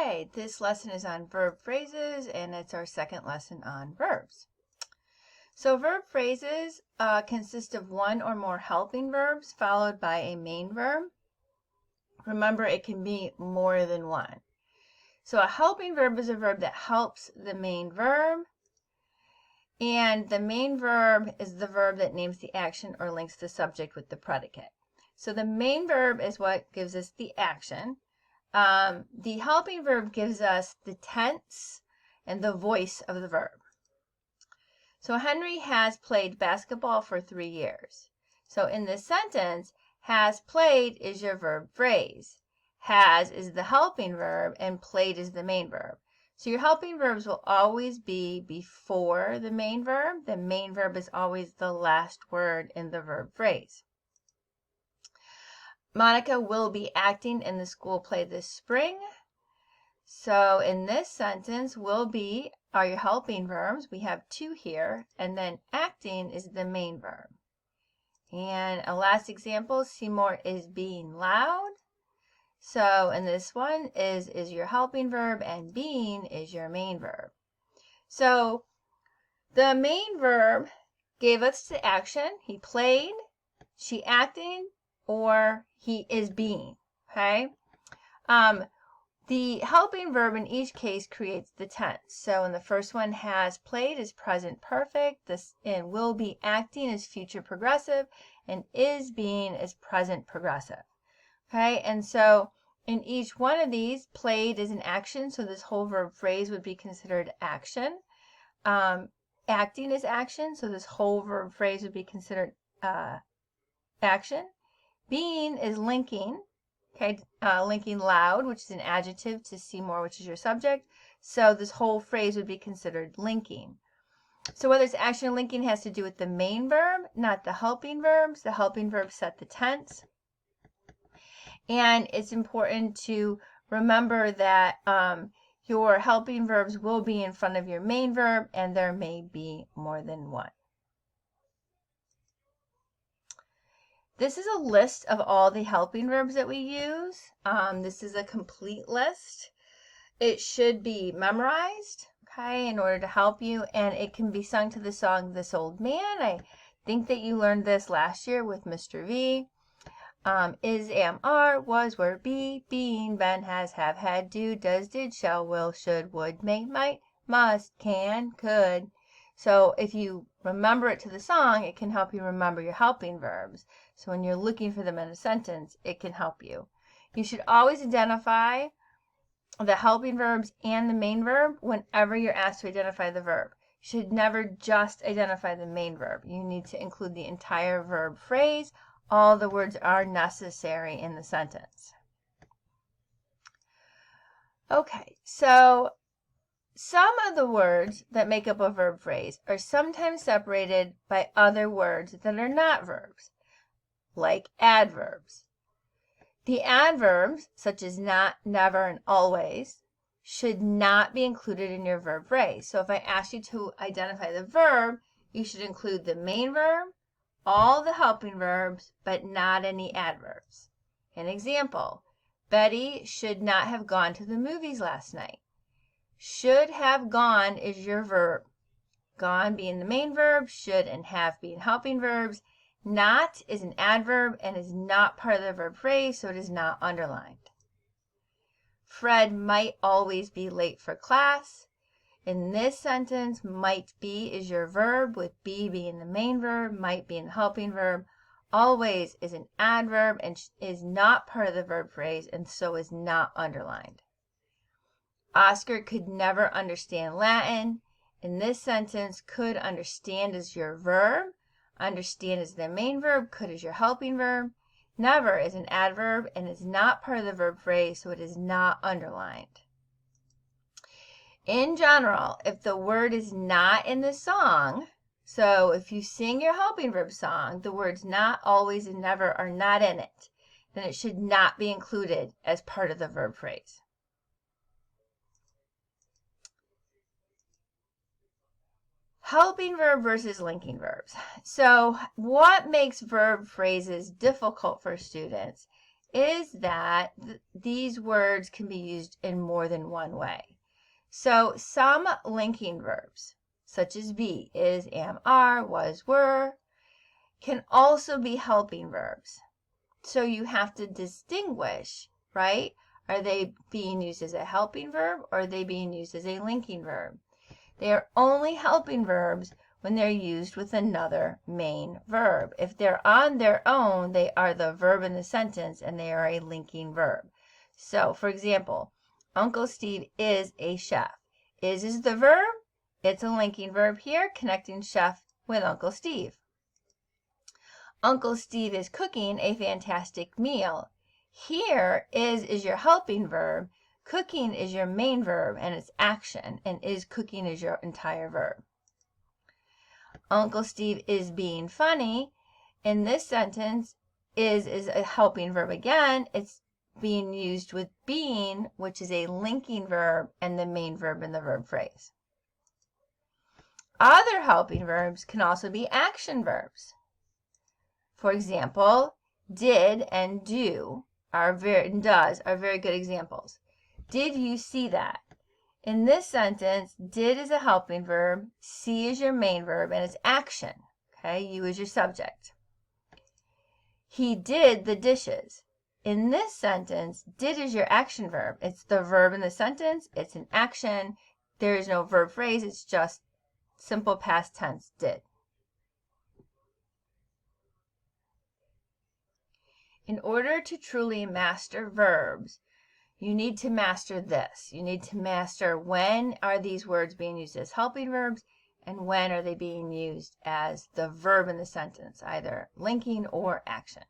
right, this lesson is on verb phrases, and it's our second lesson on verbs. So verb phrases consist of one or more helping verbs followed by a main verb. Remember, it can be more than one. So a helping verb is a verb that helps the main verb, and the main verb is the verb that names the action or links the subject with the predicate. So the main verb is what gives us the action. The helping verb gives us the tense and the voice of the verb. So Henry has played basketball for 3 years. So in this sentence, has played is your verb phrase. Has is the helping verb and played is the main verb. So your helping verbs will always be before the main verb. The main verb is always the last word in the verb phrase. Monica will be acting in the school play this spring. So in this sentence, will be are your helping verbs. We have 2 here, and then acting is the main verb. And a last example, Seymour is being loud. So in this one is your helping verb, and being is your main verb. So the main verb gave us the action. He played, she acting, or he is being. Okay. The helping verb in each case creates the tense. So in the first one, has played is present perfect. And will be acting is future progressive. And is being is present progressive. Okay, and so in each one of these, played is an action. So this whole verb phrase would be considered action. Acting is action. So this whole verb phrase would be considered action. Being is linking. Okay, linking loud, which is an adjective, to Seymour, which is your subject. So this whole phrase would be considered linking. So whether it's action or linking has to do with the main verb, not the helping verbs. The helping verbs set the tense. And it's important to remember that your helping verbs will be in front of your main verb, and there may be more than one. This is a list of all the helping verbs that we use. This is a complete list. It should be memorized, okay, in order to help you, and it can be sung to the song This Old Man. I think that you learned this last year with Mr. V. Is, am, are, was, were, be, being, been, has, have, had, do, does, did, shall, will, should, would, may, might, must, can, could. So if you remember it to the song, it can help you remember your helping verbs. So when you're looking for them in a sentence, it can help you. You should always identify the helping verbs and the main verb whenever you're asked to identify the verb. You should never just identify the main verb. You need to include the entire verb phrase. All the words are necessary in the sentence. Okay, so some of the words that make up a verb phrase are sometimes separated by other words that are not verbs, like adverbs. The adverbs, such as not, never, and always, should not be included in your verb phrase. So if I ask you to identify the verb, you should include the main verb, all the helping verbs, but not any adverbs. An example, Betty should not have gone to the movies last night. Should have gone is your verb. Gone being the main verb, should and have being helping verbs. Not is an adverb and is not part of the verb phrase, so it is not underlined. Fred might always be late for class. In this sentence, might be is your verb, with be being the main verb, might being the helping verb. Always is an adverb and is not part of the verb phrase, and so is not underlined. Oscar could never understand Latin. In this sentence, could understand is your verb. Understand is the main verb. Could is your helping verb. Never is an adverb and is not part of the verb phrase, so it is not underlined. In general, if the word is not in the song, so if you sing your helping verb song, the words not, always, and never are not in it, then it should not be included as part of the verb phrase. Helping verb versus linking verbs. So what makes verb phrases difficult for students is that these words can be used in more than one way. So some linking verbs, such as be, is, am, are, was, were, can also be helping verbs. So you have to distinguish, right? Are they being used as a helping verb or are they being used as a linking verb? They are only helping verbs when they're used with another main verb. If they're on their own, they are the verb in the sentence and they are a linking verb. So, for example, Uncle Steve is a chef. Is the verb. It's a linking verb here, connecting chef with Uncle Steve. Uncle Steve is cooking a fantastic meal. Here, is your helping verb. Cooking is your main verb and it's action, and is cooking is your entire verb. Uncle Steve is being funny. In this sentence, is a helping verb again. It's being used with being, which is a linking verb and the main verb in the verb phrase. Other helping verbs can also be action verbs. For example, did and do and does are very good examples. Did you see that? In this sentence, did is a helping verb, see is your main verb, and it's action. Okay, you is your subject. He did the dishes. In this sentence, did is your action verb. It's the verb in the sentence. It's an action. There is no verb phrase. It's just simple past tense, did. In order to truly master verbs, you need to master this. You need to master when are these words being used as helping verbs and when are they being used as the verb in the sentence, either linking or action.